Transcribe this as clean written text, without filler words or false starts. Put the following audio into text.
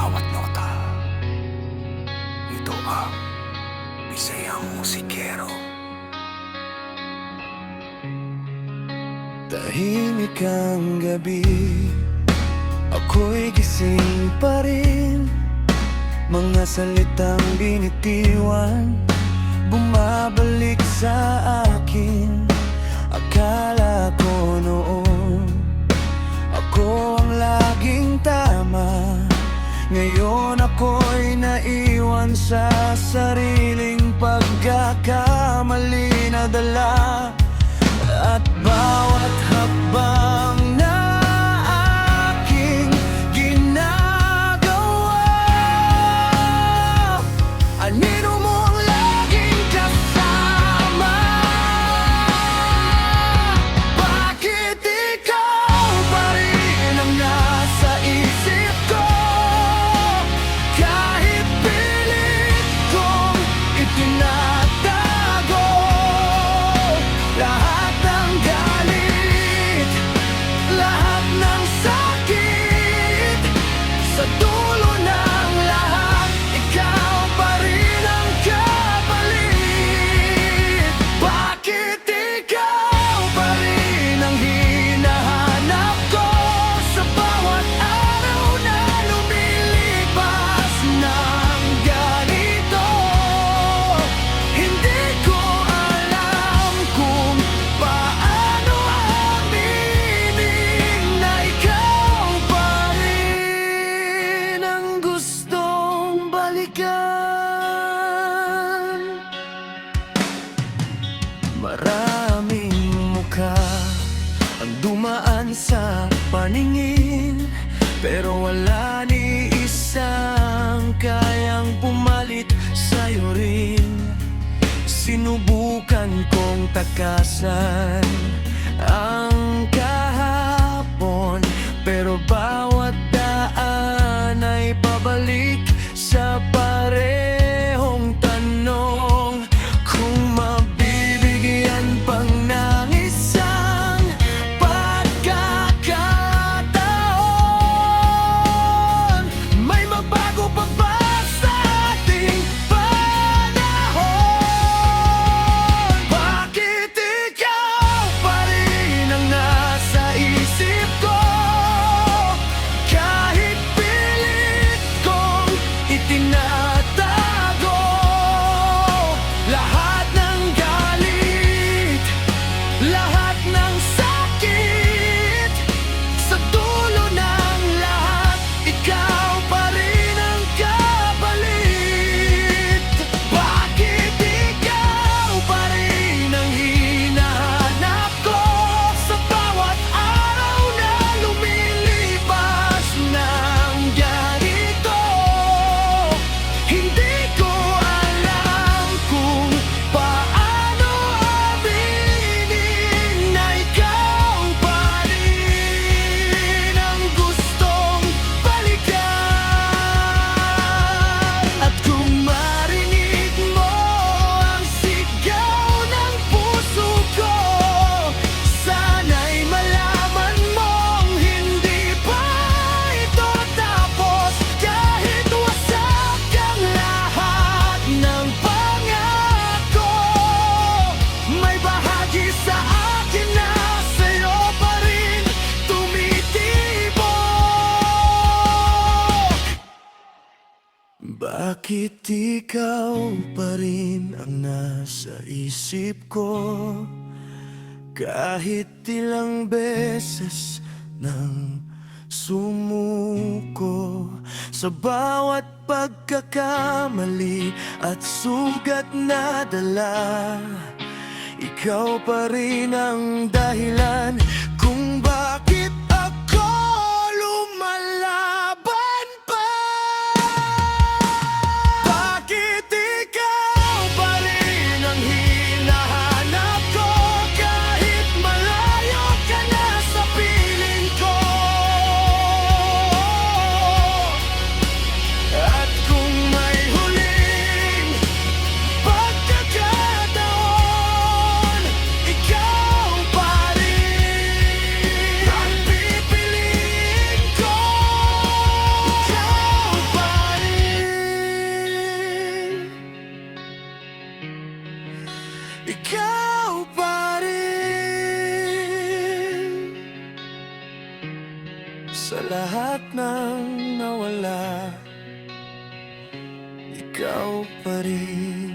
bawat nota. Ito ang Bisayang Musikero. Tahimik ang gabi, ako'y gising pa rin. Mga salitang binitiwan, bumabalik sa akin. Akala ko noon ako ang laging tama. Ngayon ako'y naiwan sa sariling pagkakamali na dala. At bawat hakbang na aking ginagawa, anino mo ang laging kasama. Bakit ikaw pa rin ang nasa isip ko? Kahit pilit kong itinatago lahat ng galit, lahat ng sakit. Sa dulo ng lahat, ikaw pa rin ang kapalit. Bakit ikaw pa rin ang hinahanap ko? Sa bawat araw na lumilipas ng ganito, hindi ko alam kung paano aminin na ikaw pa rin ang gustong balikan. Maraming mukha ang dumaan sa paningin, pero wala ni isang kayang pumalit sa'yo rin. Sinubukan kong takasan ang kahapon, pero bawat daan ay pabalik sa parehong tanong. Kung mabibigyan pang ng isang pagkakataon, may mabago pa ba sa ating panahon? Bakit ikaw pa rin ang nasa isip ko? Kahit pilit kong itinatago lahat ng galit, lahat ng sakit. Sa dulo ng lahat, ikaw pa rin ang kapalit. Bakit ikaw pa rin ang hinahanap ko? Sa bawat araw na lumilipas ng ganito, hindi ko alam kung paano aminin na ikaw pa rin ang gustong balikan. At kung marinig mo ang sigaw ng puso ko, sana'y malaman mong hindi pa ito tapos. Kahit wasak ang lahat ng pangako, may bahagi sa akin na sa'yo pa rin tumitibok. Bakit ikaw pa rin ang nasa isip ko? Kahit ilang beses nang sumuko sa bawat pagkakamali at sugat na dala, ikaw pa rin ang dahilan kung bakit ako lumalaban pa. Bakit ikaw pa rin ang hinahanap ko? Kahit malayo ka na sa piling ko. At kung may huling pagkakataon, ikaw pa rin ikaw pa rin. Sa lahat ng nawala, ikaw pa rin.